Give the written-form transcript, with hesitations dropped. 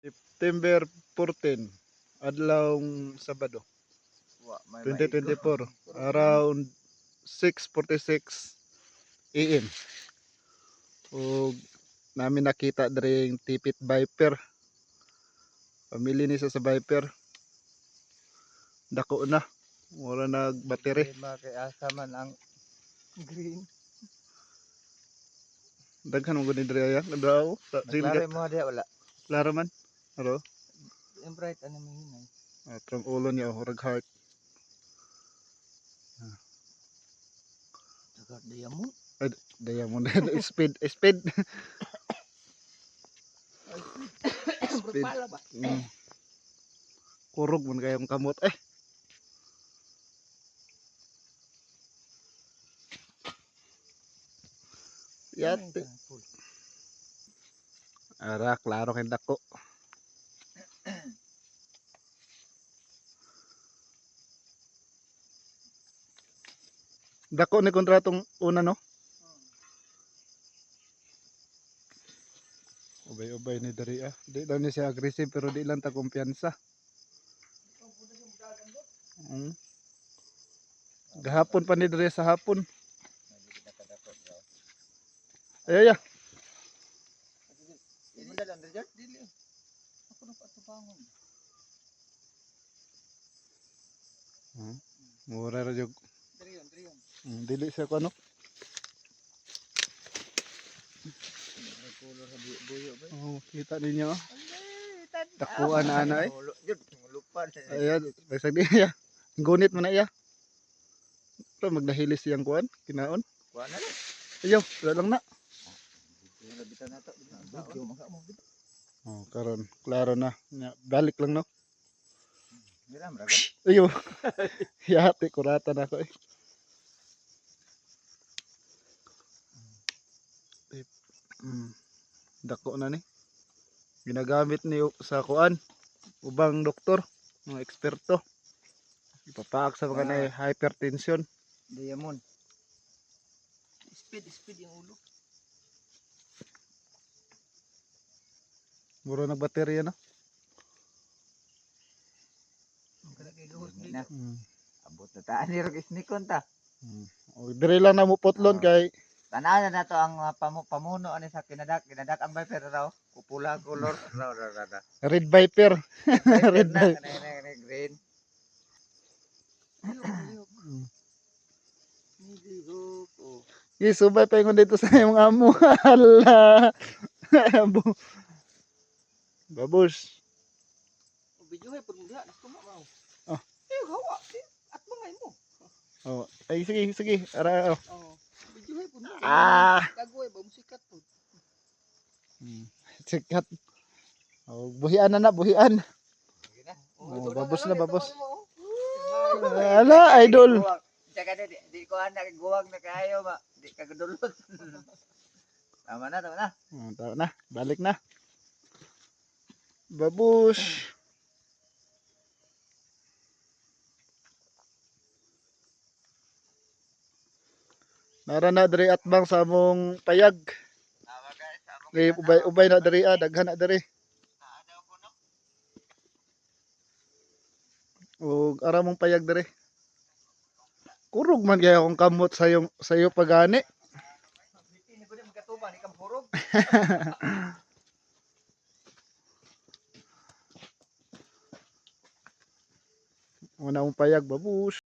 September 14, adlaw Sabado, May 2024, around 6:46 AM. Ug namin nakita dring tipit viper. Pamili ni sa viper. Dako na. Wala nagbateri. Kay asa man ang green. Daghan mo gud diri aya. Nadraw. Klaro mo diha wala. Klaro man. Aro. Yung bright ano mo hinay. Trong ulo niya horag heart. Saka diamond. Ay, diamond. Speed. Speed. Pala ba? Kurog man kayong kamot Yate. Ara, klaro kay dako. Dako ni kontratong una no. Ubay-ubay ni diri Di lang ni siya aggressive pero di lang ta kumpiyansa. Gahapon pa ni diri sa hapon. Ay. Ini dalam derajat dili. Ako na patubangon. Mura ra jud. Diriyon. Dili siya ko ano. Color sa buyo ba? Kita ninyo. Dakuan na ana Jud lupa. Ayan, basag di ya. Gunit mo na iya. Pero magdahilis siyang kuan, kinaon. Kuha na lang. Ayaw, wala lang na. Bitaw na to. Video maka mo. Karon, klaro na. Balik lang no. Diram ra. Ayaw. Yate kurata na ko Dako na ni. Ginagamit ni sa kuan ubang doktor, mga eksperto. Ipapaak sa mga na hypertension. Diamond. Speed yung ulo. Muro nagbaterya no. Abot na taan ni Rog Isnikon ta. Dire lang na mo potlon kay Tanahan na to ang pamuno ani sa kinadak ang viper raw. Pula color raw. Red Viper. Red na green. Subay pa yung dito sa yung amo. Hala. Babos. Video hay pud diha nasko mo. Oh. Hawa at mangay mo. Ay sige. Ara. Video hay pud. Kagoy ba musikat pud. Sikat. Buhian na buhian. Babos na. Ala, idol. Tsaka di ko anak guwag na kayo ba. Di ka gadulot. Tama na. Tama na. Balik na. Babos. Nara na diri atbang sa among payag. Ubay na diri daghan na diri. Ug ara mong payag diri. Kurog man kaya akong kamot sa iyo pagani. Hindi ko din magkatuban ikang purog. Una mong payag babos.